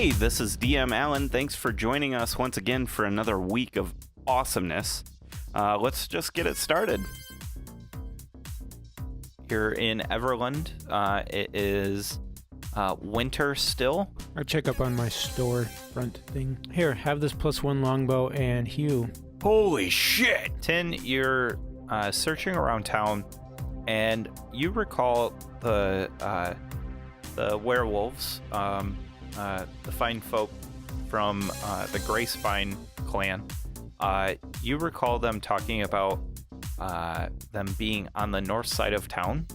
Hey, this is DM Allen. Thanks for joining us once again for another week of awesomeness. Let's just get it started. You're in Everland. It is winter still. I check up on my storefront thing. Here, have this +1 longbow and Hugh. Holy shit! Tin, you're searching around town, and you recall the werewolves, the fine folk from the Gray Spine clan. You recall them talking about them being on the north side of town.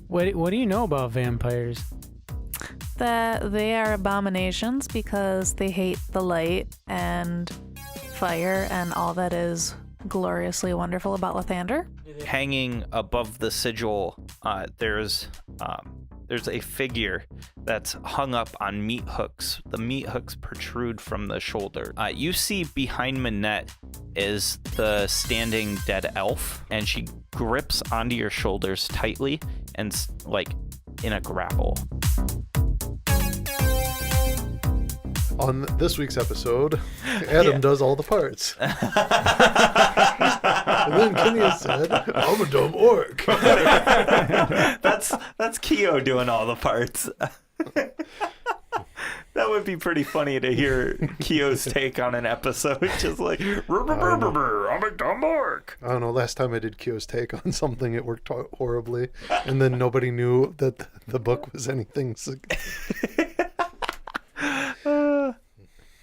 What do you know about vampires? That they are abominations because they hate the light and fire and all that is gloriously wonderful about Lathander. Hanging above the sigil, there's a figure that's hung up on meat hooks. The meat hooks protrude from the shoulder. You see behind Minette is the standing dead elf, and she grips onto your shoulders tightly and like in a grapple. On this week's episode, Adam does all the parts. And then Kenny said, I'm a dumb orc. That's Keo doing all the parts. That would be pretty funny to hear Keo's take on an episode. Just like, I'm a dumb orc. I don't know, last time I did Kyo's take on something, it worked horribly. And then nobody knew that the book was anything.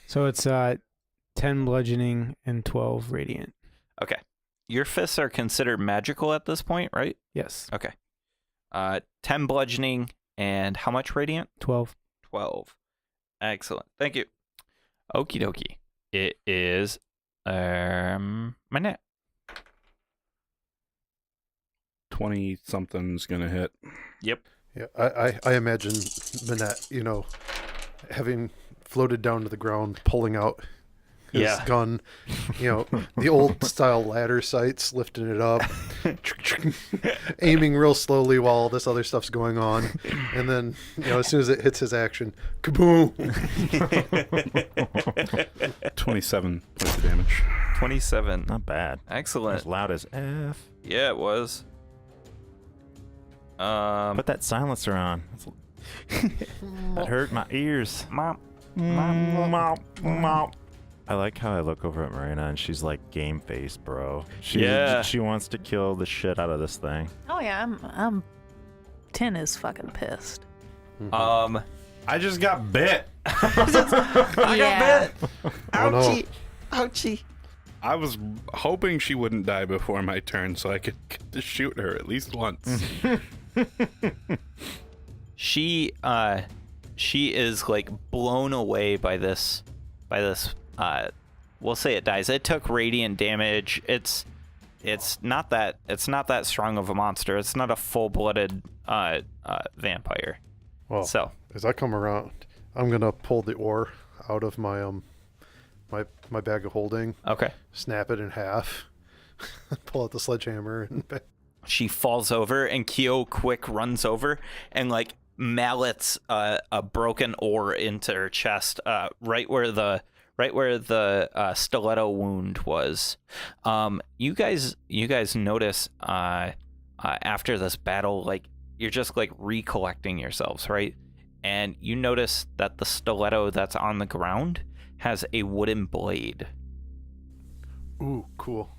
So it's 10 bludgeoning and 12 radiant. Okay. Your fists are considered magical at this point, right? Yes. Okay. 10 bludgeoning and how much radiant? 12. 12. Excellent. Thank you. Okie dokie. It is Minette. 20-something's gonna hit. Yep. Yeah, I imagine Minette, having floated down to the ground, pulling out his gun, the old style ladder sights, lifting it up, aiming real slowly while all this other stuff's going on, and then as soon as it hits his action, kaboom! 27 points of damage. 27. Not bad. Excellent. As loud as F. Yeah, it was. Put that silencer on. That hurt my ears. Mom. I like how I look over at Marina and she's like game face, bro. She wants to kill the shit out of this thing. Oh yeah, I'm Tin is fucking pissed. I just got bit. I got bit. Ouchie. Oh, Ouchie. I was hoping she wouldn't die before my turn so I could get to shoot her at least once. She is like blown away by this we'll say it dies. It took radiant damage. It's not that strong of a monster. It's not a full-blooded vampire. Well, so as I come around, I'm gonna pull the ore out of my my bag of holding. Okay. Snap it in half. Pull out the sledgehammer and she falls over, and Keo quick runs over and like mallets a broken ore into her chest, right where the stiletto wound was. You guys notice after this battle, like you're just like recollecting yourselves, right? And you notice that the stiletto that's on the ground has a wooden blade. Ooh, cool.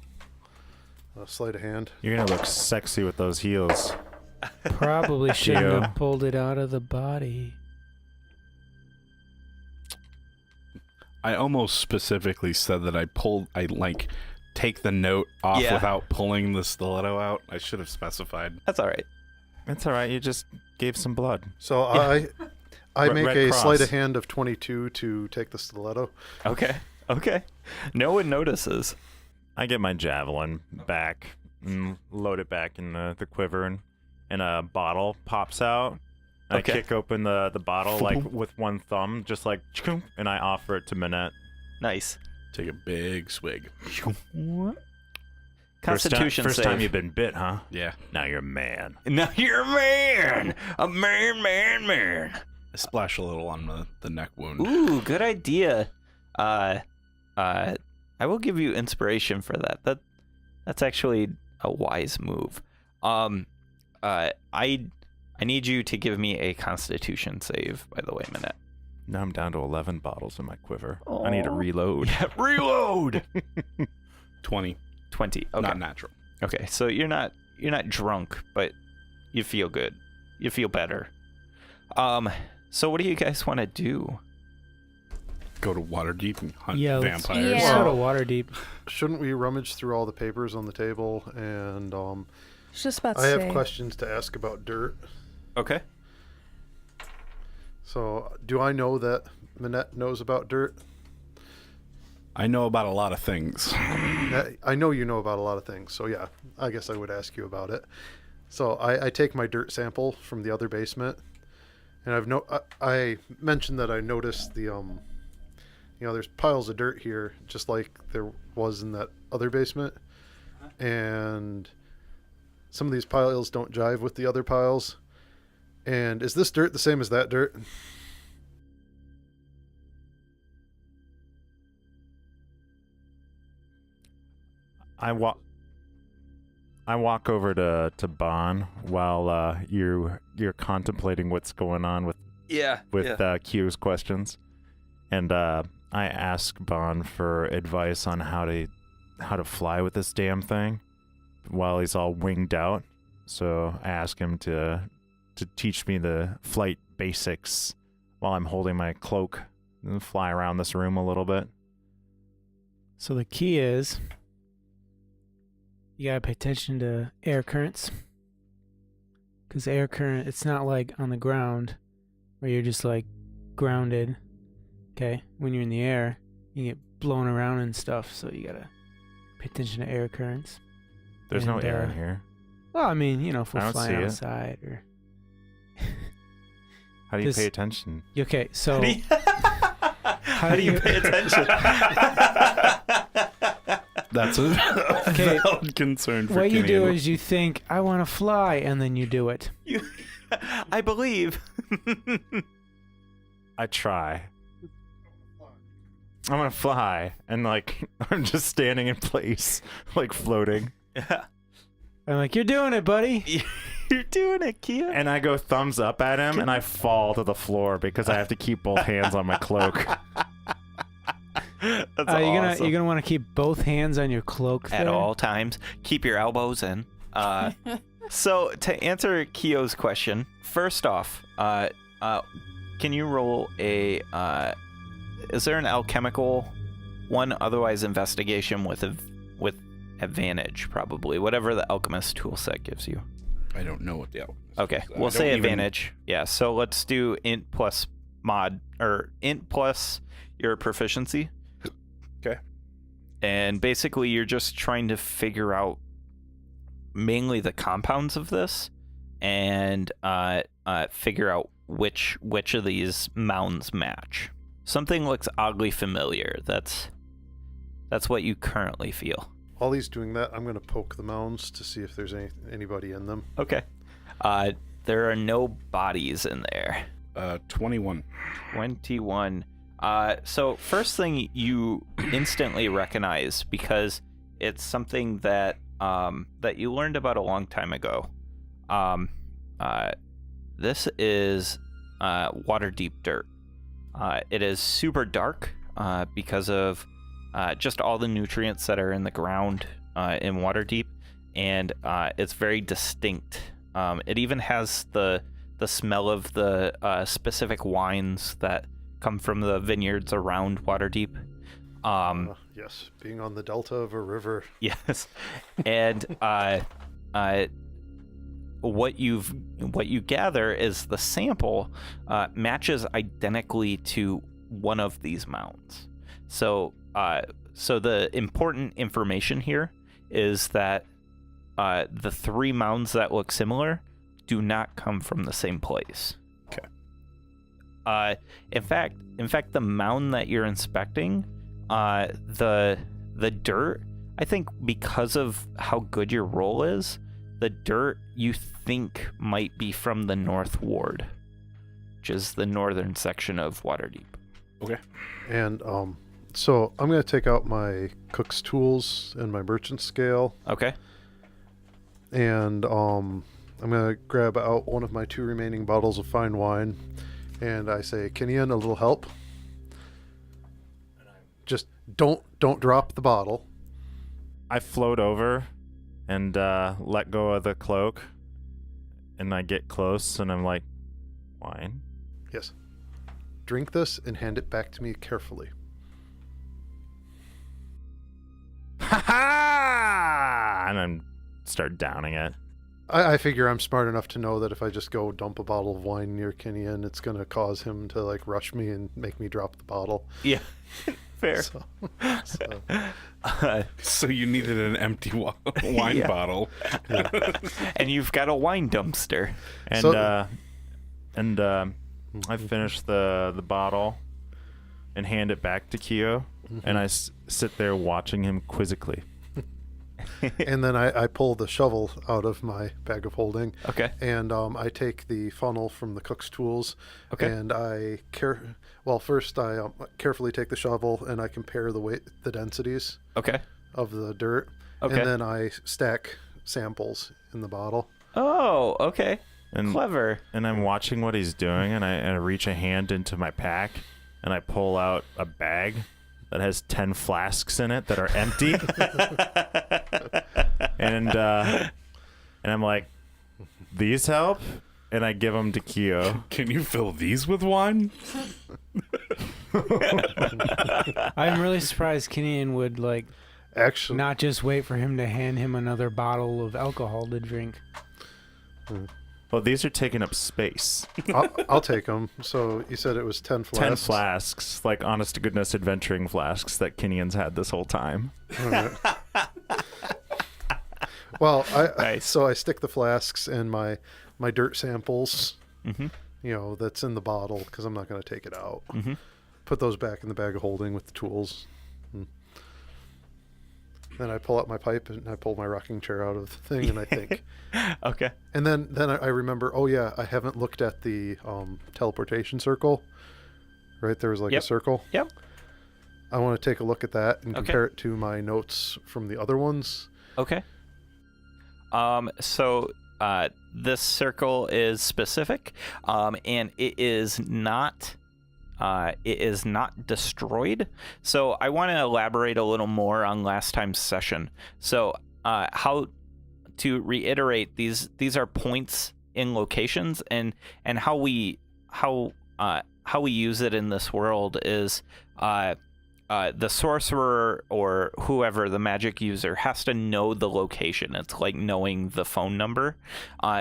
Sleight of hand. You're gonna look sexy with those heels. Probably shouldn't Geo. have pulled it out of the body. I almost specifically said that I take the note off without pulling the stiletto out. I should have specified. That's all right. It's all right. You just gave some blood. So I make Red a Cross. sleight of hand of 22 to take the stiletto. Okay. No one notices. I get my javelin back and load it back in the quiver, and a bottle pops out. I kick open the bottle like with one thumb, just like, and I offer it to Minette. Nice. Take a big swig. Constitution First save. time you've been bit, huh? Yeah. Now you're a man. Now you're a man. A man. I splash a little on the neck wound. Ooh, good idea. I will give you inspiration for that. That's actually a wise move. I need you to give me a Constitution save, by the way, Minette. Now I'm down to 11 bottles in my quiver. I need to reload. Yeah, reload. 20. 20. Okay. Not natural. Okay, so you're not drunk, but you feel good. You feel better. So what do you guys want to do? Go to Waterdeep and hunt Yeah, vampires. Let's go to Waterdeep. Shouldn't we rummage through all the papers on the table? And I was just about to I say. have questions to ask about dirt. Okay. So, do I know that Minette knows about dirt? I know about a lot of things. I know you know about a lot of things. So, yeah, I guess I would ask you about it. So, I take my dirt sample from the other basement, and I mentioned that I noticed the there's piles of dirt here, just like there was in that other basement, and some of these piles don't jive with the other piles. And is this dirt the same as that dirt? I walk over to Bon while you're contemplating what's going on with Q's questions, and I ask Bon for advice on how to fly with this damn thing while he's all winged out. So I ask him to teach me the flight basics while I'm holding my cloak and fly around this room a little bit. So the key is you gotta pay attention to air currents. Because air current, it's not like on the ground where you're just like grounded. Okay? When you're in the air, you get blown around and stuff, so you gotta pay attention to air currents. There's no air in here. Well, I mean, if I we're don't flying see it. outside or... How do you pay attention? Okay, so... How do you pay attention? That's a valid concern for what you do Canadian. is you think, I want to fly, and then you do it. I believe. I try. I'm gonna fly, and I'm just standing in place, floating. Yeah. I'm like, you're doing it, buddy. You're doing it, Kia. And I go thumbs up at him, and I fall to the floor because I have to keep both hands on my cloak. That's You're awesome. gonna want to keep both hands on your cloak At there. all times. Keep your elbows in. So to answer Kio's question, first off, can you roll a? Is there an alchemical one? Otherwise, investigation with advantage, probably. Whatever the alchemist tool set gives you. I don't know what the alchemist Okay, is. we'll say advantage. Yeah, so let's do int plus mod, or int plus your proficiency. Okay. And basically, you're just trying to figure out mainly the compounds of this, and figure out which of these mounds match. Something looks oddly familiar. That's what you currently feel. While he's doing that, I'm going to poke the mounds to see if there's anybody in them. Okay. There are no bodies in there. 21. 21. So first thing you instantly recognize, because it's something that that you learned about a long time ago. This is Waterdeep dirt. It is super dark because of just all the nutrients that are in the ground in Waterdeep, and it's very distinct. It even has the smell of the specific wines that come from the vineyards around Waterdeep. Yes, being on the delta of a river. Yes, and what you gather is the sample matches identically to one of these mounds. So the important information here is that the three mounds that look similar do not come from the same place. Okay. In fact, the mound that you're inspecting, the dirt, I think because of how good your roll is, the dirt you think might be from the North Ward. which is the northern section of Waterdeep. Okay. And so I'm going to take out my cook's tools and my merchant scale. Okay. And I'm going to grab out one of my 2 remaining bottles of fine wine. And I say, Kinian, a little help. Just don't drop the bottle. I float over and let go of the cloak. And I get close and I'm like, wine? Yes. Drink this and hand it back to me carefully. Ha ha! And I start downing it. I figure I'm smart enough to know that if I just go dump a bottle of wine near Kinian, it's going to cause him to like rush me and make me drop the bottle. Yeah. Fair. So you needed an empty wine bottle. Yeah. And you've got a wine dumpster. And I finish the bottle and hand it back to Keo, and I sit there watching him quizzically. And then I pull the shovel out of my bag of holding. Okay. And I take the funnel from the cook's tools. Okay. And I first I carefully take the shovel and I compare the densities. Okay. Of the dirt. Okay. And then I stack samples in the bottle. Oh, okay. And, clever. And I'm watching what he's doing, and I reach a hand into my pack, and I pull out a bag that has 10 flasks in it that are empty. and I'm like, these help? And I give them to Keo. Can you fill these with wine? I'm really surprised Kinian would actually not just wait for him to hand him another bottle of alcohol to drink. Well, these are taking up space. I'll take them. So you said it was 10 flasks. 10 flasks, like honest to goodness adventuring flasks that Kinian's had this whole time. All right. Well, Nice. So I stick the flasks and my dirt samples, Mm-hmm. That's in the bottle because I'm not going to take it out. Mm-hmm. Put those back in the bag of holding with the tools. Then I pull out my pipe and I pull my rocking chair out of the thing and I think. Okay. And then I remember, oh yeah, I haven't looked at the teleportation circle. Right? There was a circle. Yep. I want to take a look at that and compare it to my notes from the other ones. Okay. So this circle is specific, and it is not destroyed. So I want to elaborate a little more on last time's session. So how to reiterate, these are points in locations, and how we use it in this world is the sorcerer or whoever the magic user has to know the location. It's like knowing the phone number.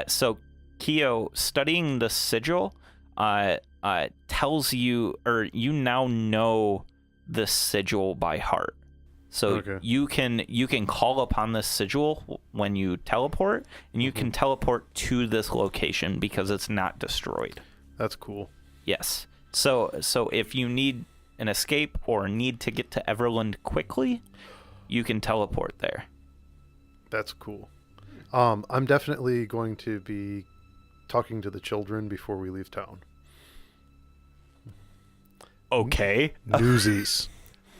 So Keo, studying the sigil tells you, or you now know the sigil by heart. So you can call upon this sigil when you teleport, and you can teleport to this location because it's not destroyed. That's cool. Yes. So if you need an escape or need to get to Everland quickly, you can teleport there. That's cool. I'm definitely going to be talking to the children before we leave town. Okay. Newsies.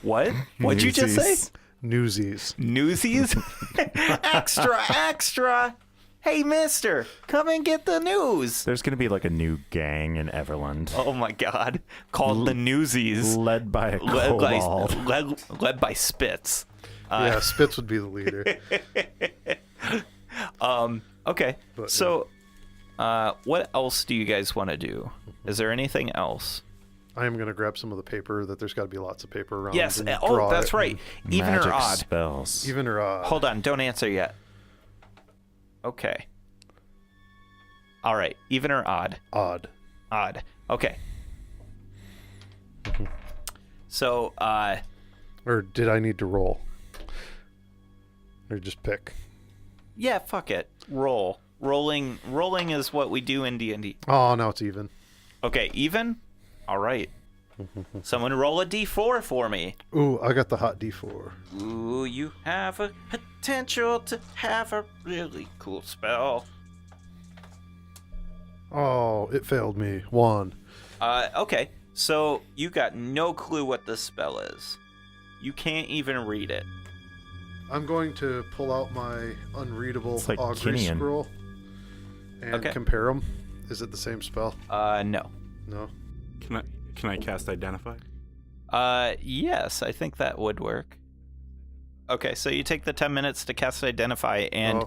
What? What'd you just say? Newsies. Newsies? Extra. Hey, mister, come and get the news. There's going to be like a new gang in Everland. Oh my god. Called the Newsies. Led by a kobold. Led by Spitz. Yeah, Spitz would be the leader. Okay. But, so, what else do you guys want to do? Is there anything else? I am going to grab some of the paper. That there's got to be lots of paper around. Yes. and Oh, draw that's it. right. Even Magic or odd. spells. Even or odd. Hold on. Don't answer yet. Okay. All right. Even or odd? Odd. Odd. Okay. So, Or did I need to roll? Or just pick? yeah, fuck it. Roll. Rolling is what we do in D&D. Oh, now it's even. Okay, even? All right. Someone roll a D4 for me. Ooh, I got the hot D4. Ooh, you have a potential to have a really cool spell. Oh, it failed me. 1. Okay, so you got no clue what this spell is. You can't even read it. I'm going to pull out my unreadable It's like augury Kinian. scroll and compare them. Is it the same spell? No. No. Can I cast Identify? Yes, I think that would work. Okay, so you take the 10 minutes to cast Identify, and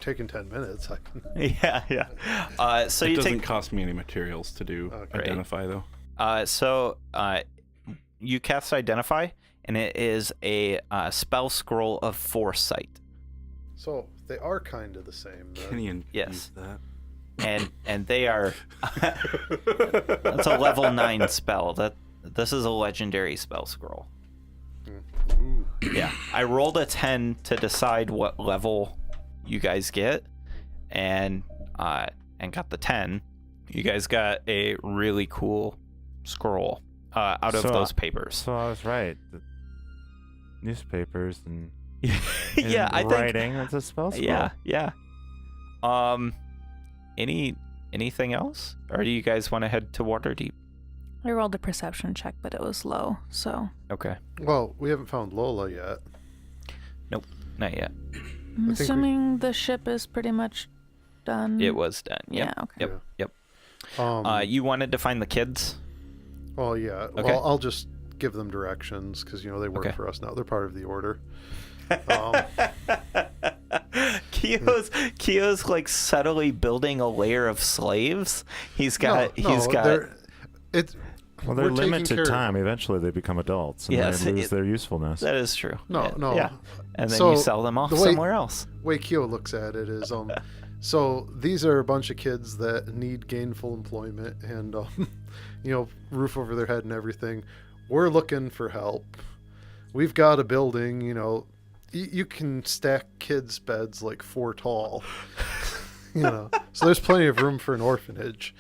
taking 10 minutes. yeah. So it you doesn't cost me any materials to do Identify though. So you cast Identify, and it is a spell scroll of Foresight. So they are kind of the same. Kinian Yes. used that. And they are. That's a level 9 spell. This is a legendary spell scroll. Ooh. Yeah, I rolled a 10 to decide what level you guys get, and got the 10. You guys got a really cool scroll out of those papers. So I was right. The newspapers and Yeah, I think writing. That's a spell scroll. Yeah. Anything else, or do you guys want to head to Waterdeep? I rolled a perception check, but it was low, so. Okay. Well, we haven't found Lola yet. Nope, not yet. I'm think assuming the ship is pretty much done. It was done. Yep. Yeah, okay. Yep. You wanted to find the kids? Oh, yeah. Okay. Well, I'll just give them directions because, they work for us now. They're part of the order. Keo's like subtly building a layer of slaves. Well, they're we're taking limited care- time. Eventually, they become adults and Yes, they lose their usefulness. That is true. No. Yeah. And then So, you sell them off the way- somewhere else. way Kyo looks at it is so these are a bunch of kids that need gainful employment and roof over their head and everything. We're looking for help. We've got a building, you can stack kids' beds like 4 tall. So there's plenty of room for an orphanage.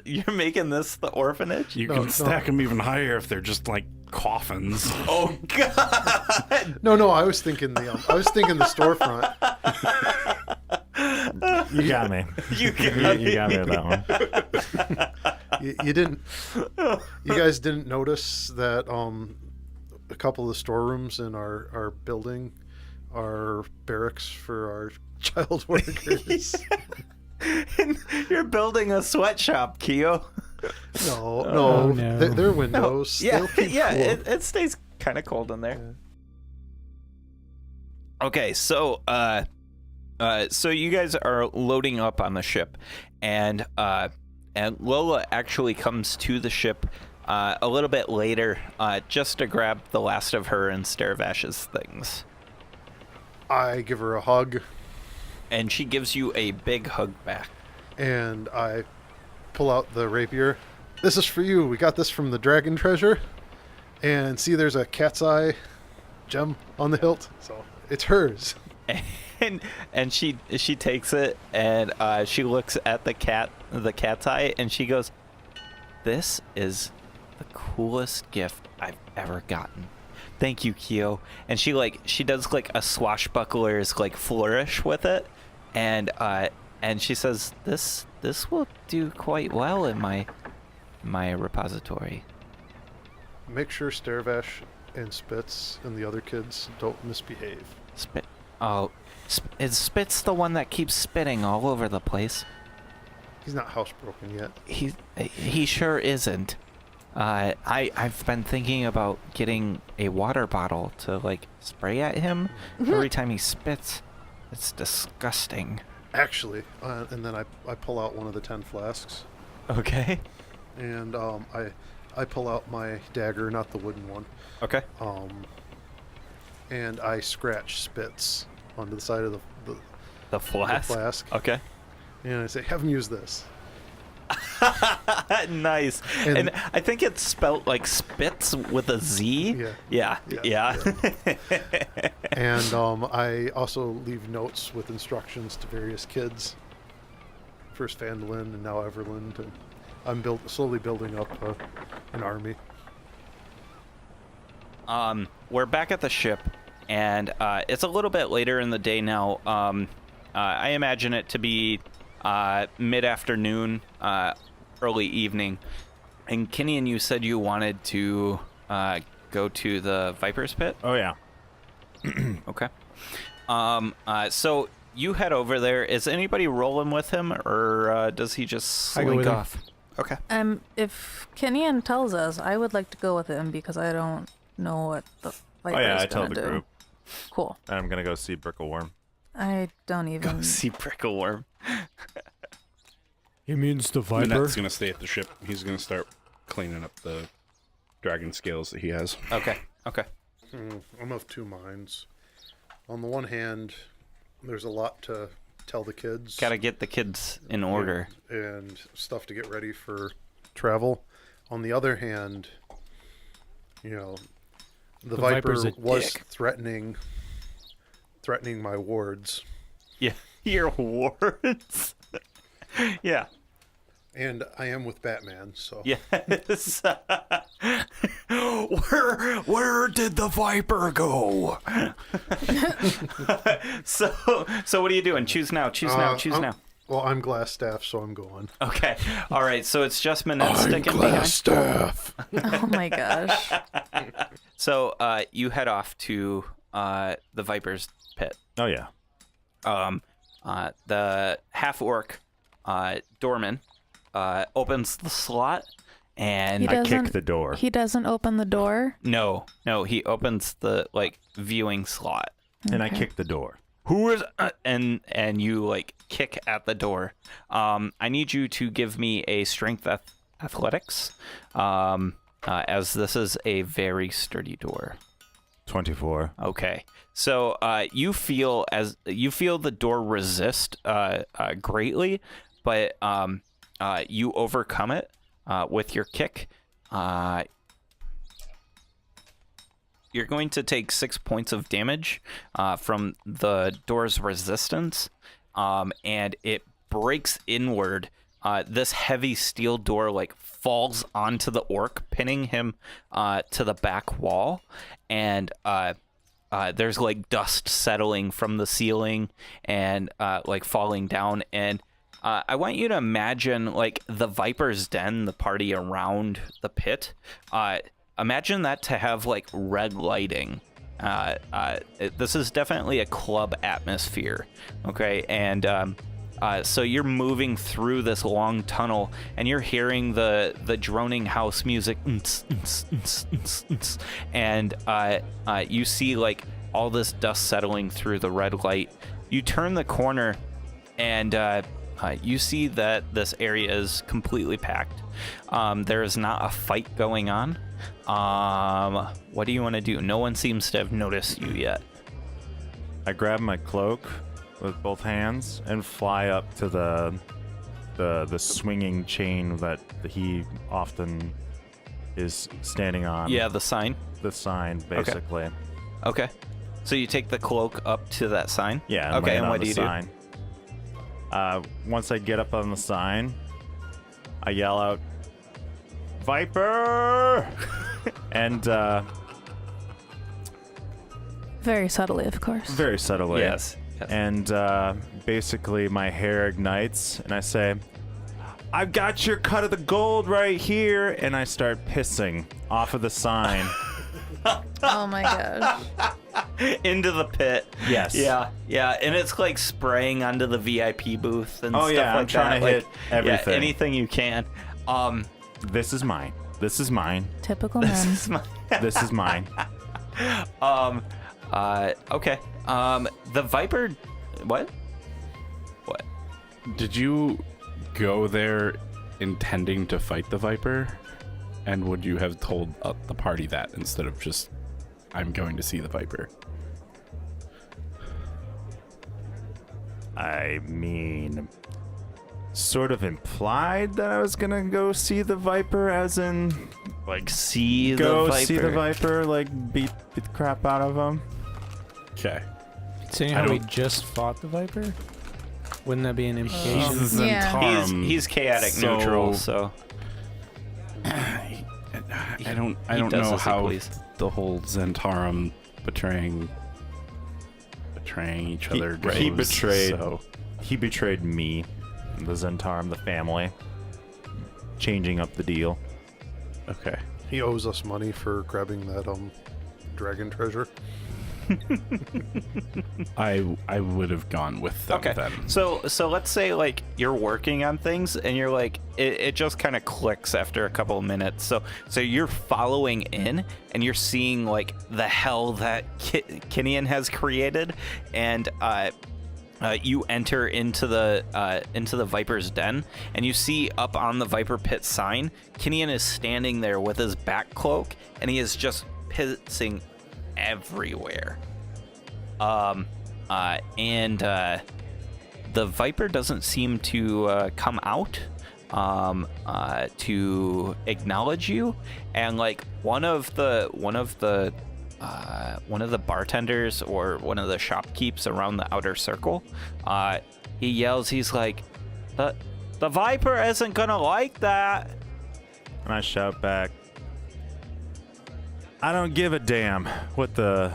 You're making this the orphanage? You can stack them even higher if they're just like coffins. Oh God! No, I was thinking the storefront. You got me. You got You got me with that one. You guys didn't notice that a couple of the storerooms in our building are barracks for our child workers. And you're building a sweatshop, Keo. No. no. They're windows. They'll keep cool. It stays kind of cold in there. Yeah. Okay, so you guys are loading up on the ship, and Lola actually comes to the ship a little bit later, just to grab the last of her and Staravash's things. I give her a hug. And she gives you a big hug back. And I pull out the rapier. This is for you. We got this from the dragon treasure. And see, there's a cat's eye gem on the hilt. So it's hers. And she takes it, and she looks at the cat's eye, and she goes, "This is the coolest gift I've ever gotten. Thank you, Keo." And she does like a swashbuckler's like flourish with it, and she says, "This will do quite well in my repository." Make sure Staravash and Spitz and the other kids don't misbehave. Is Spitz the one that keeps spitting all over the place? He's not housebroken yet. He sure isn't. I've been thinking about getting a water bottle to like spray at him every time he spits. It's disgusting. Actually, and then I pull out one of the 10 flasks. Okay. And I pull out my dagger, not the wooden one. Okay. And I scratch Spitz onto the side of the flask. Okay. And I say, "Have him use this." Nice. And I think it's spelled like Spitz with a Z. Yeah. And I also leave notes with instructions to various kids. First Vandalin and now Everland. And I'm slowly building up an army. We're back at the ship, and it's a little bit later in the day now. I imagine it to be mid-afternoon. early evening. And Kinian, you said you wanted to go to the Viper's Pit? Oh, yeah. Okay. So you head over there. Is anybody rolling with him, or does he just I go slink with him. off? Okay. If Kenyan tells us, I would like to go with him because I don't know what the Viper Oh, yeah, is I tell gonna the do. group. Cool. And I'm going to go see Brickleworm. I don't even. Go see Brickleworm. He means the Manette's going to stay at the ship. He's going to start cleaning up the dragon scales that he has. Okay. Okay. I'm of two minds. On the one hand, there's a lot to tell the kids. Gotta get the kids in order. And stuff to get ready for travel. On the other hand, you know, the Viper Viper's a was dick. threatening my wards. Yeah. Your wards. Yeah. And I am with Batman, so Yes. Where did the Viper go? So what are you doing? Choose now. Choose now. Well, I'm Glassstaff, so I'm going. Okay. All right. So it's just Manette sticking behind. Glassstaff. Oh my gosh. So you head off to the Viper's Pit. Oh, yeah. The half-orc doorman opens the slot, and He I kick doesn't- the door. He doesn't open the door. no, he opens the viewing slot. And I Okay. kick the door. Who is and you kick at the door. I need you to give me a strength athletics, as this is a very sturdy door. 24. Okay, so you feel the door resist greatly, but you overcome it with your kick. You're going to take 6 points of damage from the door's resistance, and it breaks inward. This heavy steel door falls onto the orc, pinning him to the back wall, and there's dust settling from the ceiling and falling down. And I want you to imagine the Viper's Den, the party around the pit. Imagine that to have red lighting. This is definitely a club atmosphere, okay? And so you're moving through this long tunnel, and you're hearing the droning house music, and you see all this dust settling through the red light. You turn the corner, and you see that this area is completely packed. There is not a fight going on. What do you want to do? No one seems to have noticed you yet. I grab my cloak with both hands and fly up to the swinging chain that he often is standing on. Yeah, the sign. The sign, basically. Okay. So you take the cloak up to that sign? Yeah. Okay, and land on what the do you sign. Once I get up on the sign, I yell out, "Viper!" and Very subtly, of course. very subtly. Yes. And basically my hair ignites and I say, "I've got your cut of the gold right here," and I start pissing off of the sign. Oh my gosh. Into the pit. Yes. Yeah, and it's spraying onto the VIP booth and Oh, stuff yeah, I'm like trying that. to hit everything. Yeah, anything you can. This is mine. This is mine. Typical men. This is mine. Okay. The Viper. What? Did you go there intending to fight the Viper? And would you have told the party that instead of just, "I'm going to see the Viper"? I mean, sort of implied that I was gonna go see the Viper, as in See go the Viper. see the Viper, beat the crap out of him. Okay. Saying I how we don't- just fought the Viper? Wouldn't that be an implication? He's a Yeah. Zentarum, He's chaotic so neutral, so I don't he does know as he how please. the whole Zentarum betraying each other goes. He betrayed. So. He betrayed me, the Zentarum, the family. changing up the deal. Okay. He owes us money for grabbing that dragon treasure. I would have gone with them Okay. then. So let's say like you're working on things and you're like it just kind of clicks after a couple of minutes. So you're following in and you're seeing like the hell that Kinian has created, and you enter into the Viper's den, and you see up on the Viper Pit sign, Kinian is standing there with his back cloak, and he is just pissing everywhere. And the Viper doesn't seem to come out to acknowledge you, and like one of the bartenders or one of the shopkeepers around the outer circle, he yells, he's like, the Viper isn't gonna like that. And I shout back, I don't give a damn what the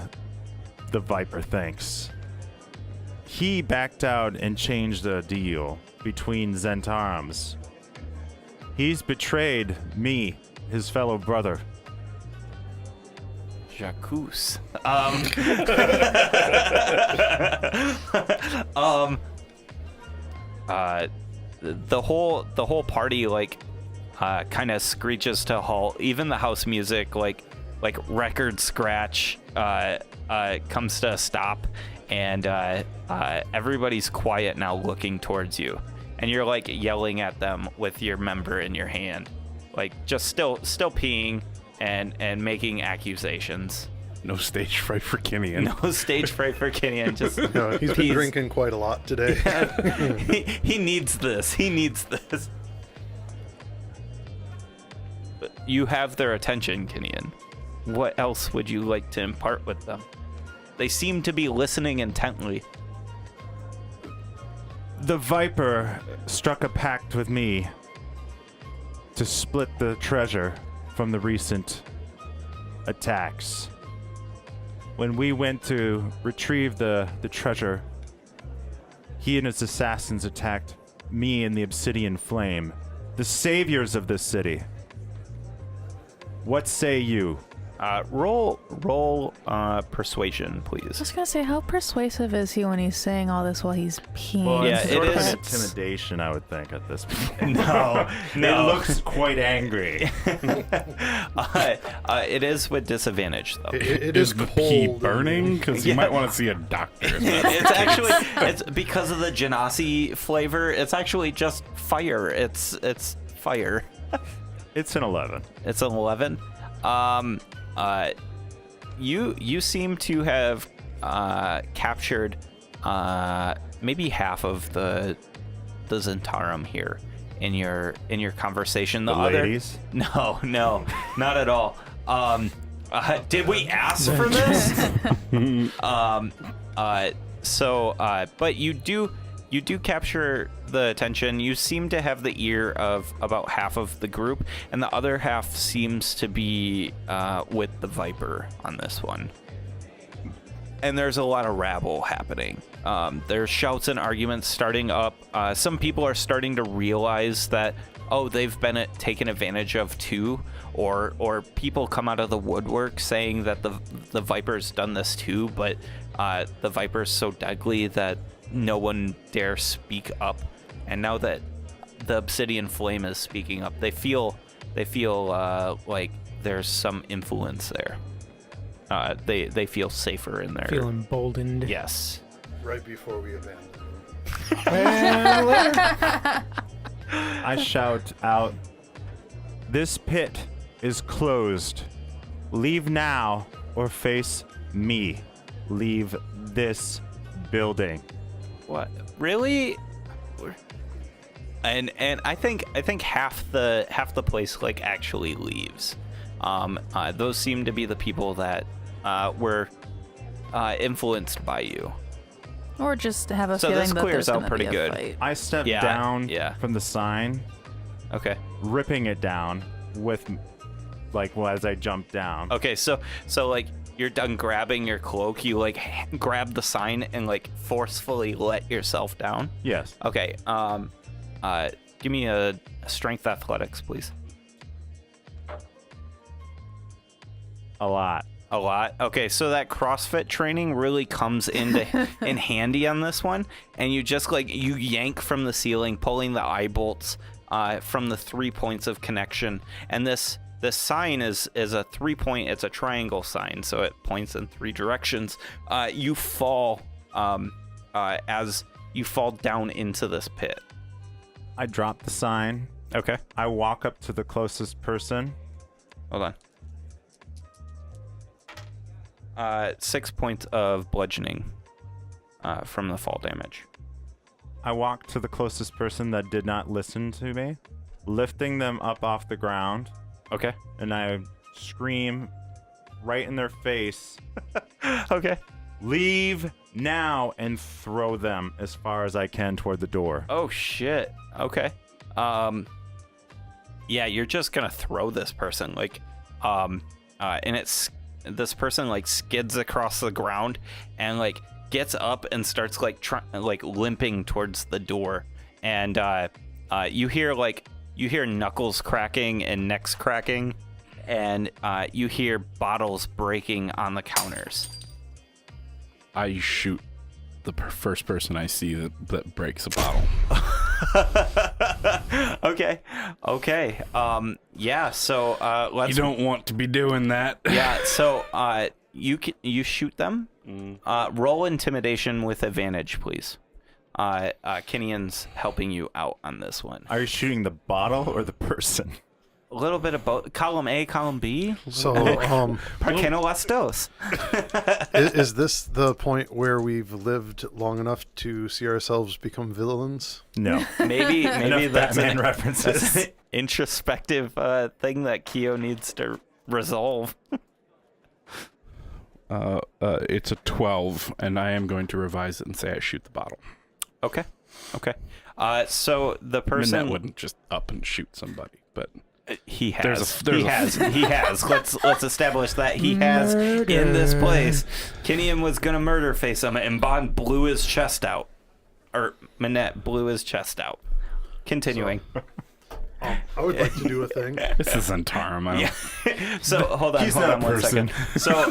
Viper thinks. He backed out and changed the deal between Zentarms. He's betrayed me, his fellow brother. Jacques. The whole party like kind of screeches to a halt. Even the house music like record scratch comes to a stop, and everybody's quiet now, looking towards you, and you're like yelling at them with your member in your hand, like just still peeing and making accusations. No stage fright for Kinian. No stage fright for Kinian. Just No, he's been drinking quite a lot today. Yeah, he needs this. He needs this. But you have their attention, Kinian. What else would you like to impart with them? They seem to be listening intently. The Viper struck a pact with me to split the treasure from the recent attacks. When we went to retrieve the treasure, he and his assassins attacked me and the Obsidian Flame, the saviors of this city. What say you? Roll persuasion, I please. was gonna say, how persuasive is he when he's saying all this while he's peeing? Well, Yeah, it's it sort of is. an intimidation, I would think, at this point. No. It looks quite angry. It is with disadvantage, though. It Is is the cold. pee burning? Because you Yeah. might want to see a doctor. It's because of the Genasi flavor. It's actually just fire. It's fire. It's an 11. It's an 11. You seem to have captured maybe half of the Zentarum here in your conversation. The other ladies? No, not at all. Did we ask for this? But you do capture the attention. You seem to have the ear of about half of the group, and the other half seems to be with the Viper on this one. And there's a lot of rabble happening. There's shouts and arguments starting up. Some people are starting to realize that, oh, they've been taken advantage of too, or people come out of the woodwork saying that the Viper's done this too, but the Viper's so deadly that no one dare speak up. And now that the Obsidian Flame is speaking up, they feel like there's some influence there. They feel safer in there. Feel emboldened. Yes. Right before we abandon him. I shout out, this pit is closed. Leave now or face me. Leave this building. What? Really? And I think half the place like actually leaves. Those seem to be the people that were influenced by you. Or just have a So feeling this that clears there's out gonna pretty be a good. fight. I step Yeah, down yeah. from the sign, Okay. ripping it down with, as I jump down. Okay. So like you're done grabbing your cloak, you like grab the sign and like forcefully let yourself down. Yes. Okay. give me a strength athletics, please. A lot. A lot. Okay, so that CrossFit training really comes in handy on this one, and you just you yank from the ceiling, pulling the eye bolts from the 3 points of connection, and this sign is a 3-point. It's a triangle sign, so it points in 3 directions. You fall as you fall down into this pit. I drop the sign. Okay. I walk up to the closest person. Hold on. 6 points of bludgeoning from the fall damage. I walk to the closest person that did not listen to me, lifting them up off the ground. Okay. And I scream right in their face. Okay. Leave now, and throw them as far as I can toward the door. Oh shit. Okay. Yeah, you're just gonna throw this person and this person skids across the ground and gets up and starts limping towards the door, and you hear knuckles cracking and necks cracking, and you hear bottles breaking on the counters. I shoot the first person I see that breaks a bottle. Okay. Yeah. So let's. You don't want to be doing that. Yeah. So you shoot them. Roll intimidation with advantage, please. Kinian's helping you out on this one. Are you shooting the bottle or the person? A little bit of both. Column A, column B. So, ¿Por qué no las dos? is this the point where we've lived long enough to see ourselves become villains? No. Maybe that's Batman references. That's an introspective thing that Keo needs to resolve. It's a 12, and I am going to revise it and say I shoot the bottle. Okay. So the person that wouldn't just up and shoot somebody, but he has. There's He has. Let's establish that he has in this place. Kinian was gonna murder face him, and Bond blew his chest out, or Manette blew his chest out. Continuing. I would like to do a thing. This is Antarum. Yeah. So hold on not a 1 second. So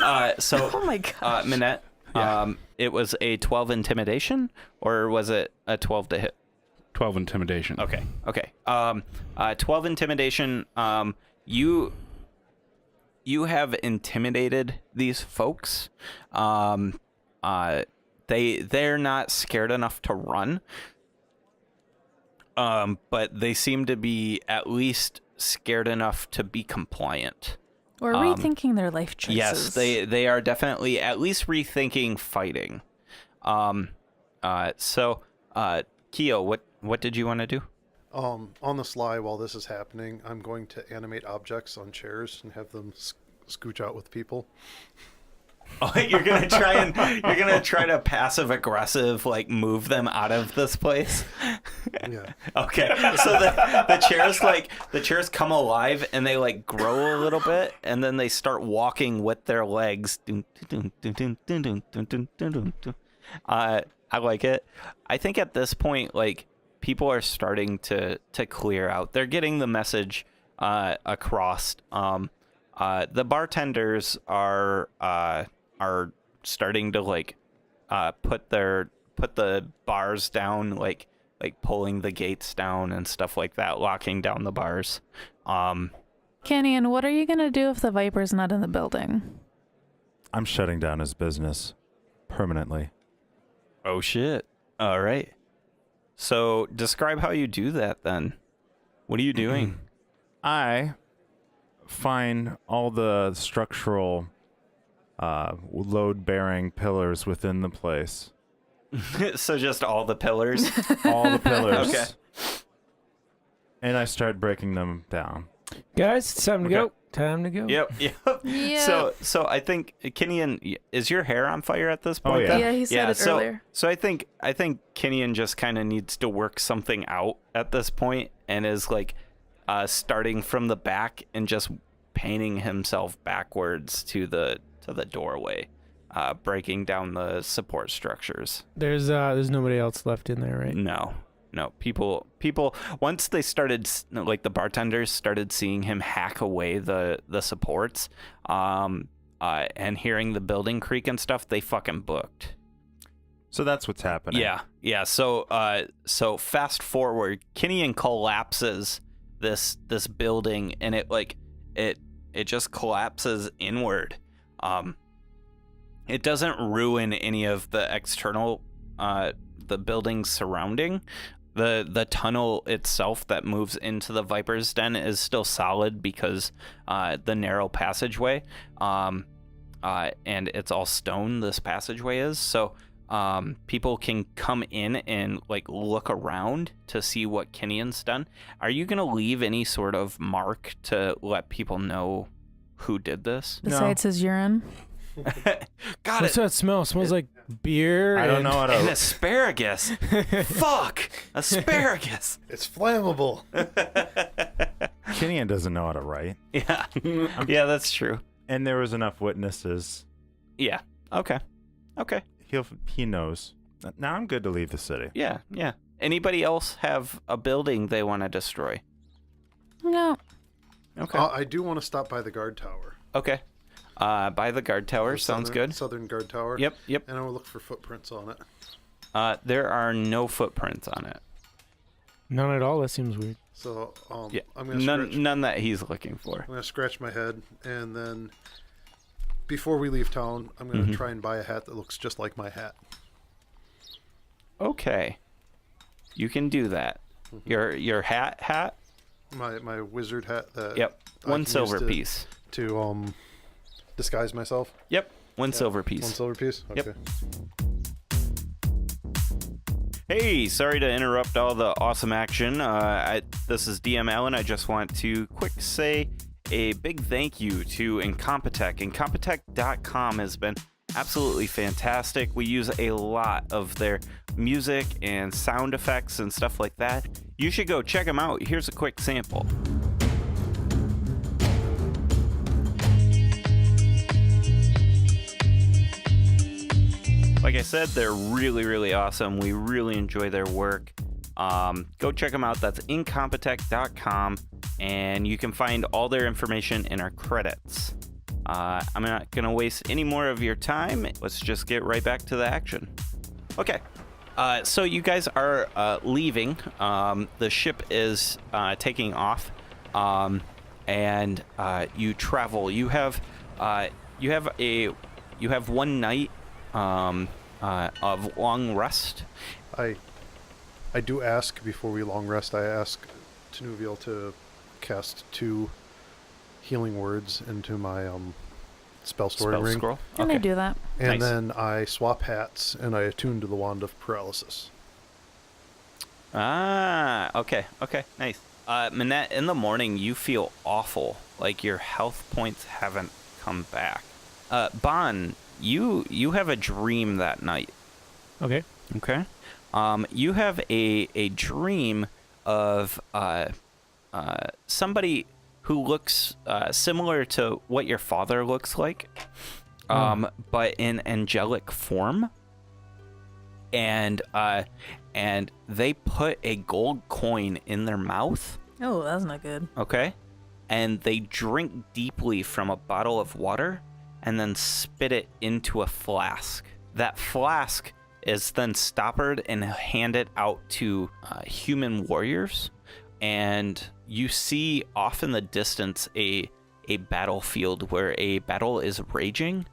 Oh my gosh. Manette, it was a 12 intimidation, or was it a 12 to hit? 12 intimidation. Okay. 12 intimidation. You have intimidated these folks. They're not scared enough to run. But they seem to be at least scared enough to be compliant. Or rethinking their life choices. Yes, they are definitely at least rethinking fighting. So Keo, what did you want to do? On the sly, while this is happening, I'm going to animate objects on chairs and have them scooch out with people. Oh, you're gonna try to passive aggressive move them out of this place. Yeah. Okay. So the chairs come alive and they grow a little bit, and then they start walking with their legs. I like it. I think at this point, people are starting to clear out. They're getting the message across. The bartenders are starting to put the bars down, like pulling the gates down and stuff like that, locking down the bars. Kinian, what are you gonna do if the Viper's not in the building? I'm shutting down his business permanently. Oh shit. All right. So describe how you do that then. What are you doing? I find all the structural load-bearing pillars within the place. So just all the pillars? All the pillars. Okay. And I start breaking them down. Guys, it's time to go. Time to go. Yep. Yeah. So I think Kinian, is your hair on fire at this point? Oh, yeah. then? Yeah, he said it earlier. So I think Kinian just kind of needs to work something out at this point, and is starting from the back and just painting himself backwards to the doorway, breaking down the support structures. There's nobody else left in there, right? No. People once they started, like the bartenders started seeing him hack away the supports, and hearing the building creak and stuff, they fucking booked. So that's what's happening. Yeah. So fast forward, Kinian collapses this building, and it just collapses inward. It doesn't ruin any of the external the buildings surrounding. The tunnel itself that moves into the Viper's Den is still solid because the narrow passageway, and it's all stone, this passageway is. So people can come in and like look around to see what Kinian's done. Are you going to leave any sort of mark to let people know who did this? Besides his urine? Got What's it. that smell? It smells like beer. I don't know how to. And asparagus. Fuck. Asparagus. It's flammable. Kinian doesn't know how to write. Yeah. Yeah, that's true. And there was enough witnesses. Yeah. Okay. He knows. Now I'm good to leave the city. Yeah. Anybody else have a building they want to destroy? No. Okay. I do want to stop by the guard tower. Okay. By the guard tower. The Sounds good. Southern guard tower. Yep. And I will look for footprints on it. There are no footprints on it. None at all. That seems weird. So Yeah. I'm gonna scratch, None that he's looking for. I'm gonna scratch my head, and then before we leave town, I'm gonna try and buy a hat that looks just like my hat. Okay. You can do that. Your hat? My wizard hat. That Yep. I One can silver use to, piece. to disguise myself. Yep. One silver One piece. silver piece. Yep. Okay. Hey, sorry to interrupt all the awesome action. This is DM Allen. I just want to say a big thank you to Incompetech. Incompetech.com has been absolutely fantastic. We use a lot of their music and sound effects and stuff like that. You should go check them out. Here's a quick sample. Like I said, they're really, really awesome. We really enjoy their work. Go check them out. That's Incompetech.com, and you can find all their information in our credits. I'm not going to waste any more of your time. Let's just get right back to the action. Okay. So you guys are leaving. The ship is taking off, and you travel. You have one night of long rest. I do ask before we long rest. I ask Tanuviel to cast 2 healing words into my spell storing ring. Scroll. And I do that. And Nice. then I swap hats and I attune to the wand of paralysis. Okay, nice. Manette, in the morning you feel awful, like your health points haven't come back. Bon, you have a dream that night. Okay. Okay. You have a dream of somebody who looks similar to what your father looks like, but in angelic form. And they put a gold coin in their mouth. Oh, that's not good. Okay. And they drink deeply from a bottle of water and then spit it into a flask. That flask is then stoppered and handed out to human warriors. And you see off in the distance a battlefield where a battle is raging,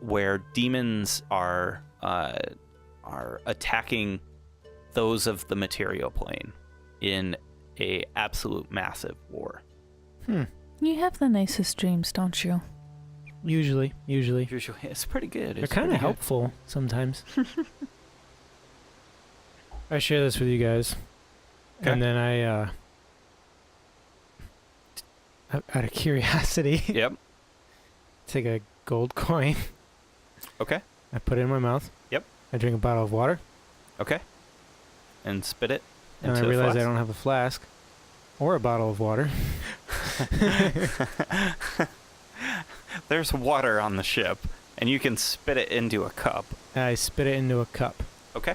where demons are attacking those of the material plane in a absolute massive war. You have the nicest dreams, don't you? Usually. Usually, it's pretty good. They're kind of helpful sometimes. I share this with you guys. Okay. And then I, out of curiosity, Yep. take a gold coin. Okay. I put it in my mouth. Yep. I drink a bottle of water. Okay. And spit it And into I the realize I flask. don't have a flask or a bottle of water. There's water on the ship, and you can spit it into a cup. I spit it into a cup. Okay.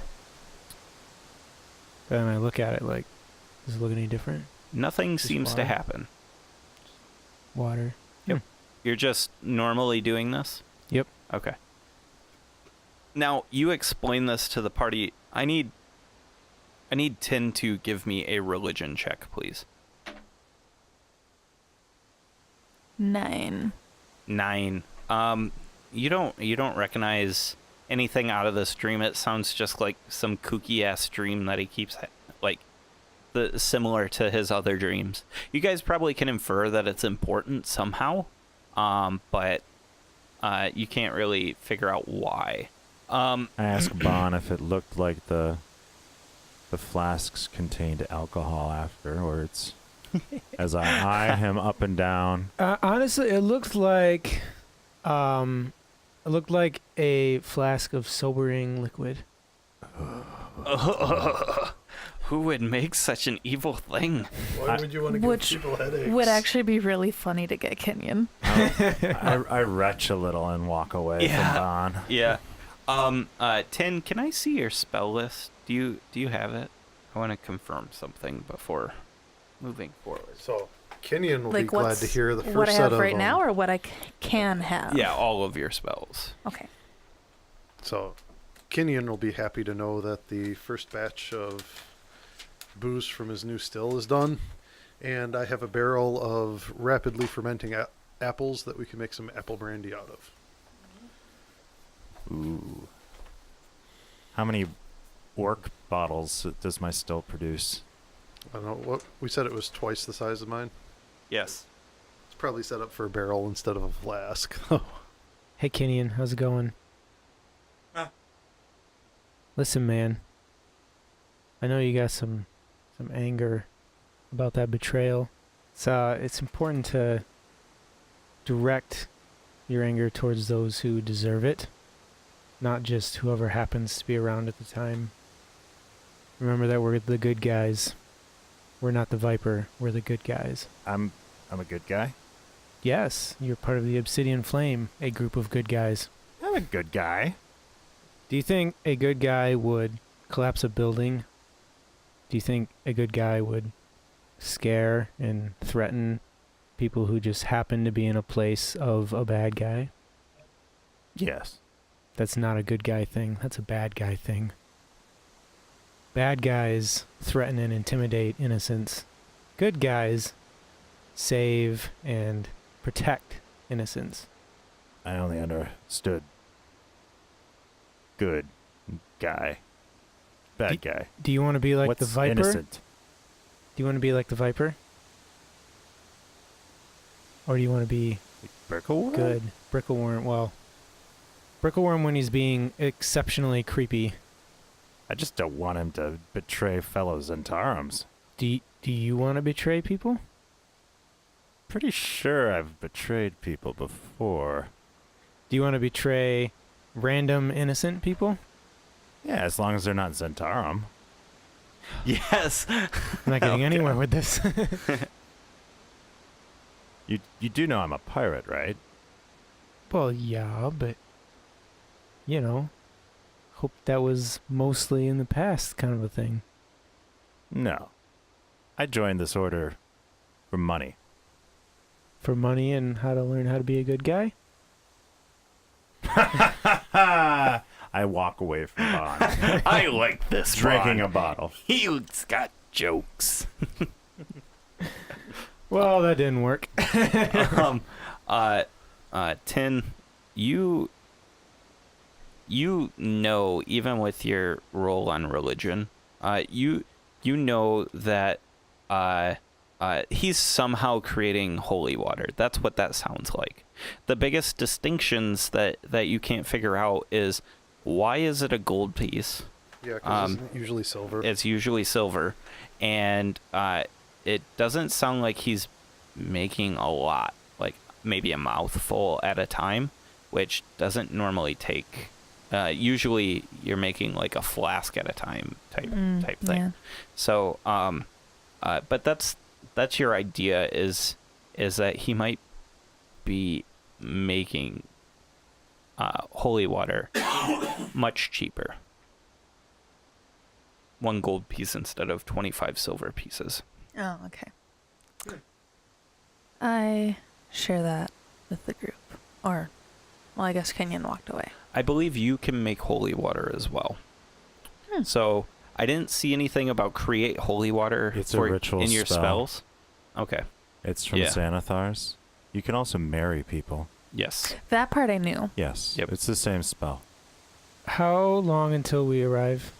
And I look at it like, does it look any different? Nothing Just seems to water. happen. Water. You're just normally doing this? Yep. Okay. Now, you explain this to the party. I need Tin to give me a religion check, please. 9. 9. You don't recognize anything out of this dream. It sounds just like some kooky ass dream that he keeps similar to his other dreams. You guys probably can infer that it's important somehow, but you can't really figure out why. I asked Bon if it looked like the flasks contained alcohol afterwards. As I eye him up and down. Honestly, it looked like a flask of sobering liquid. Who would make such an evil thing? Why would you want to give Which people headaches? would actually be really funny to get Kenyon. I retch a little and walk away from Bon. Yeah. Tin, can I see your spell list? Do you have it? I want to confirm something before moving forward. So Kenyon will Like be glad to hear the first what I set have of right now, or what I can have. Yeah, all of your spells. Okay. So Kenyon will be happy to know that the first batch of booze from his new still is done, and I have a barrel of rapidly fermenting apples that we can make some apple brandy out of. Ooh. How many orc bottles does my still produce? I don't know what we said. It was twice the size of mine. Yes. It's probably set up for a barrel instead of a flask. Hey, Kenyon, how's it going? Listen, man. I know you got some anger about that betrayal. It's important to direct your anger towards those who deserve it, not just whoever happens to be around at the time. Remember that we're the good guys. We're not the Viper. We're the good guys. I'm a good guy. Yes, you're part of the Obsidian Flame, a group of good guys. I'm a good guy. Do you think a good guy would collapse a building? Do you think a good guy would scare and threaten people who just happen to be in a place of a bad guy? Yes. That's not a good guy thing. That's a bad guy thing. Bad guys threaten and intimidate innocents. Good guys save and protect innocents. I only understood good guy. Bad guy. Do you want to be like What's the Viper? innocent? Do you want to be like the Viper? Or do you want to be Brickleworm? good? Brickleworm, well, Brickleworm when he's being exceptionally creepy. I just don't want him to betray fellow Zentarum. Do you want to betray people? Pretty sure I've betrayed people before. Do you want to betray random innocent people? Yeah, as long as they're not Zentarum. Yes. I'm not getting anywhere with this. You do know I'm a pirate, right? Well, yeah, but, you know, hope that was mostly in the past kind of a thing. No. I joined this order for money. For money and how to learn how to be a good guy? I walk away from Bon, I like this drinking a one. bottle. He's got jokes. Well, that didn't work. Tin, you know, even with your role on religion, you know that he's somehow creating holy water. That's what that sounds like. The biggest distinctions that you can't figure out is, why is it a gold piece? Yeah, because isn't it usually silver? It's usually silver, and it doesn't sound like he's making a lot, like maybe a mouthful at a time, which doesn't normally take. Usually, you're making like a flask at a time type thing. Yeah. So, but that's your idea is that he might be making holy water much cheaper. 1 gold piece instead of 25 silver pieces. Oh, okay. I share that with the group. Or, well, I guess Kenyon walked away. I believe you can make holy water as well. Hmm. So I didn't see anything about create holy water It's a ritual in your spell. spells. Okay. It's from Yeah. Xanathars. You can also marry people. Yes. That part I knew. Yes. Yep. It's the same spell. How long until we arrive?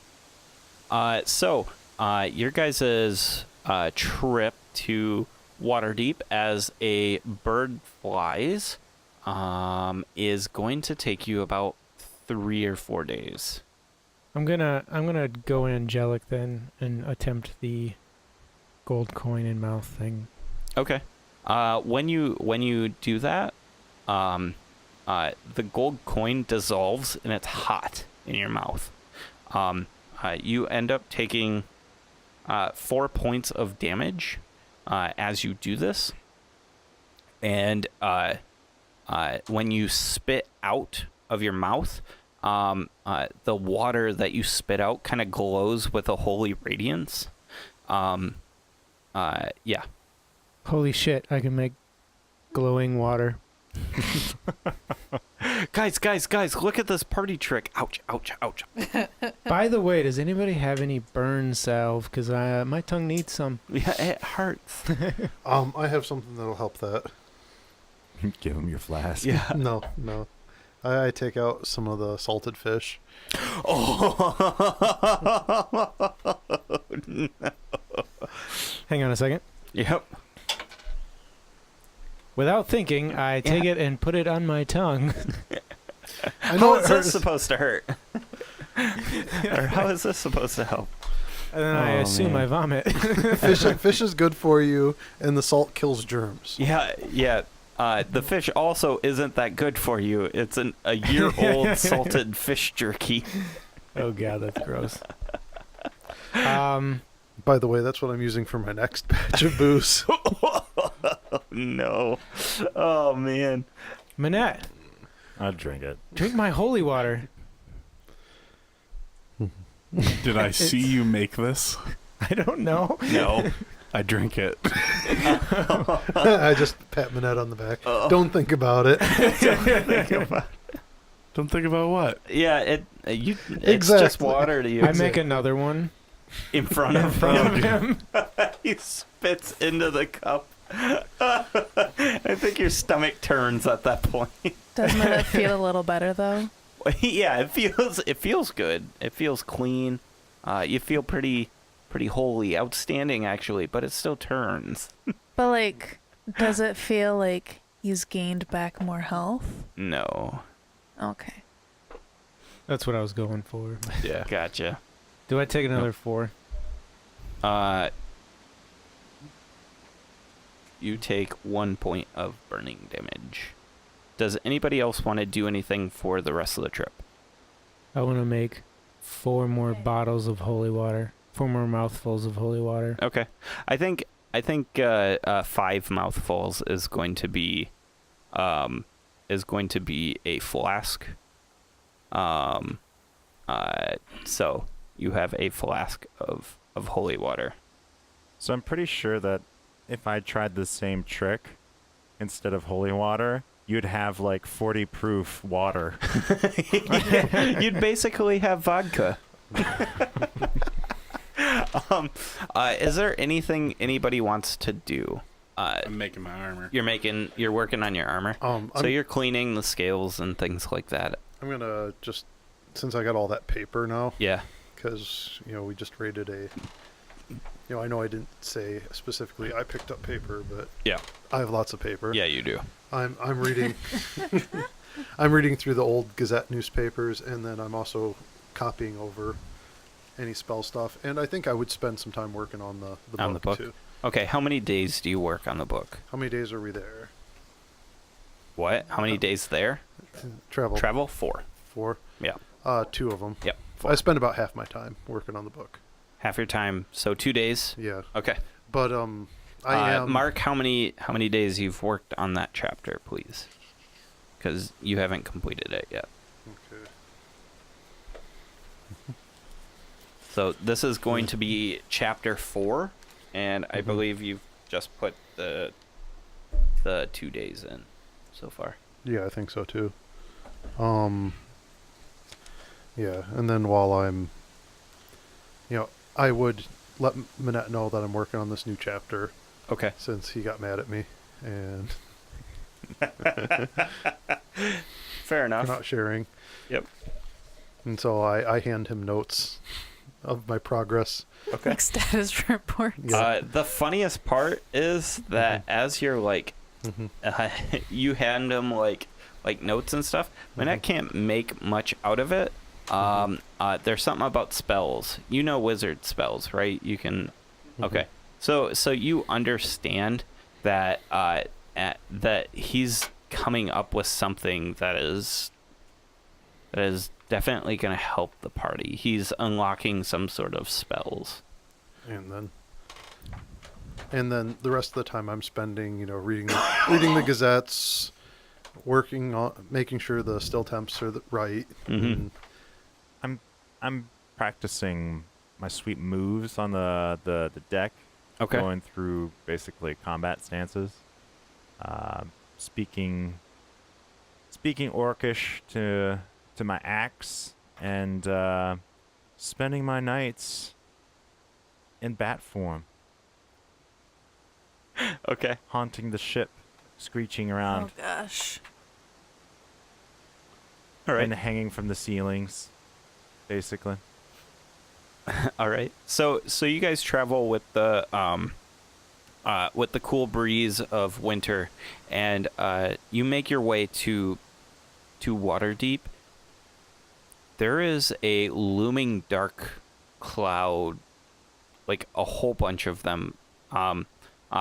So your guys' trip to Waterdeep as a bird flies is going to take you about 3 or 4 days. I'm gonna go angelic then and attempt the gold coin in mouth thing. Okay. When you do that, the gold coin dissolves and it's hot in your mouth. You end up taking 4 points of damage as you do this, and when you spit out of your mouth, the water that you spit out kind of glows with a holy radiance. Yeah. Holy shit! I can make glowing water. Guys, look at this party trick. Ouch. By the way, does anybody have any burn salve? Because my tongue needs some. Yeah, it hurts. I have something that'll help that. Give him your flask. Yeah. No. I take out some of the salted fish. Oh, no. Hang on a second. Yep. Without thinking, I take it and put it on my tongue. I How know it is this hurts. supposed to hurt? Or how is this supposed to help? And then I Oh, assume man. I vomit. Fish is good for you, and the salt kills germs. Yeah. The fish also isn't that good for you. It's a year-old salted fish jerky. Oh god, that's gross. By the way, that's what I'm using for my next batch of booze. No. Oh, man. Manette, I'd drink it. drink my holy water. Did I see you make this? I don't know. No. I drink it. I just pat Manette on the back. Oh. Don't think about it. Don't think about what? Yeah, it's just Exactly. water to you. I make another one in front of from him. him. He spits into the cup. I think your stomach turns at that point. Doesn't it feel a little better though? Yeah, it feels good. It feels clean. You feel pretty holy, outstanding actually, but it still turns. But like, does it feel like he's gained back more health? No. Okay. That's what I was going for. Yeah. Gotcha. Do I take another 4? You take 1 point of burning damage. Does anybody else want to do anything for the rest of the trip? I want to make 4 more bottles of holy water. 4 more mouthfuls of holy water. Okay. I think 5 mouthfuls is going to be a flask. So you have a flask of holy water. So I'm pretty sure that if I tried the same trick instead of holy water, you'd have like 40 proof water. You'd basically have vodka. Is there anything anybody wants to do? I'm making my armor. You're working on your armor. So you're cleaning the scales and things like that. I'm gonna just, since I got all that paper now, Yeah. because we just raided a. I know I didn't say specifically I picked up paper, but Yeah. I have lots of paper. Yeah, you do. I'm reading. I'm reading through the old Gazette newspapers, and then I'm also copying over any spell stuff. And I think I would spend some time working on the book too. Okay, how many days do you work on the book? How many days are we there? What? How many days there? Travel. 4. 4. Yeah. 2 of them. Yep. I spend about half my time working on the book. Half your time, so 2 days. Yeah. Okay. But I am. Mark, how many days you've worked on that chapter, please? Because you haven't completed it yet. Okay. So this is going to be chapter 4, and I believe you've just put the 2 days in so far. Yeah, I think so too. Yeah, and then while I'm, I would let Manette know that I'm working on this new chapter. Okay. Since he got mad at me, and Fair enough. for not sharing. Yep. And so I hand him notes of my progress. Okay. Like status reports. Yeah. The funniest part is that as you're like, you hand him like notes and stuff. Manette can't make much out of it. There's something about spells. You know wizard spells, right? You can. Okay. So you understand that that he's coming up with something that is definitely going to help the party. He's unlocking some sort of spells. And then the rest of the time I'm spending, reading the gazettes, working on making sure the still temps are right. And I'm practicing my sweet moves on the deck. Okay. Going through basically combat stances. Speaking Orcish to my axe, and spending my nights in bat form. Okay. Haunting the ship, screeching around, Oh gosh. All right. and hanging from the ceilings, basically. All right. So you guys travel with the cool breeze of winter, and you make your way to Waterdeep. There is a looming dark cloud, like a whole bunch of them,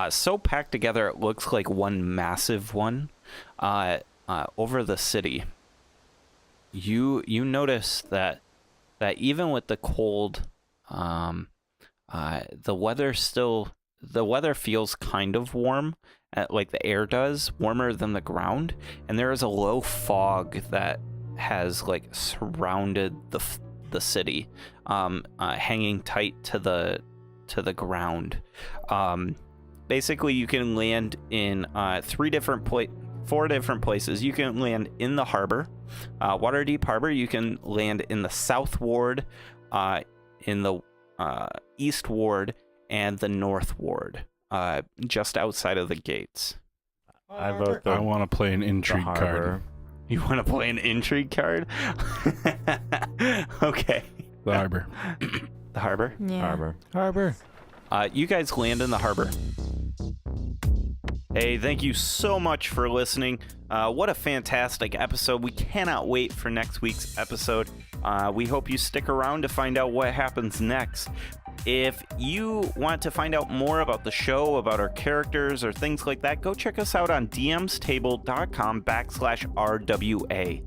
so packed together it looks like one massive one, over the city. You notice that even with the cold, the weather feels kind of warm, like the air does, warmer than the ground, and there is a low fog that has like surrounded the city, hanging tight to the ground. Basically, you can land in 4 different places. You can land in the harbor, Waterdeep Harbor. You can land in the South Ward, in the East Ward, and the North Ward, just outside of the gates. I vote I want to play an intrigue card. You want to play an intrigue card? Okay. The harbor. The harbor? Yeah. Harbor. You guys land in the harbor. Hey, thank you so much for listening. What a fantastic episode. We cannot wait for next week's episode. We hope you stick around to find out what happens next. If you want to find out more about the show, about our characters, or things like that, go check us out on dmstable.com/RWA.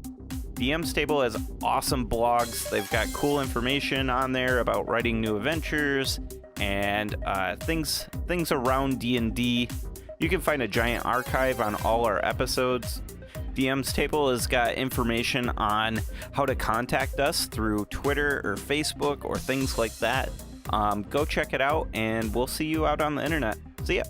DM's Table has awesome blogs. They've got cool information on there about writing new adventures and things around D&D. You can find a giant archive on all our episodes. DM's Table has got information on how to contact us through Twitter or Facebook or things like that. Go check it out, and we'll see you out on the internet. See ya.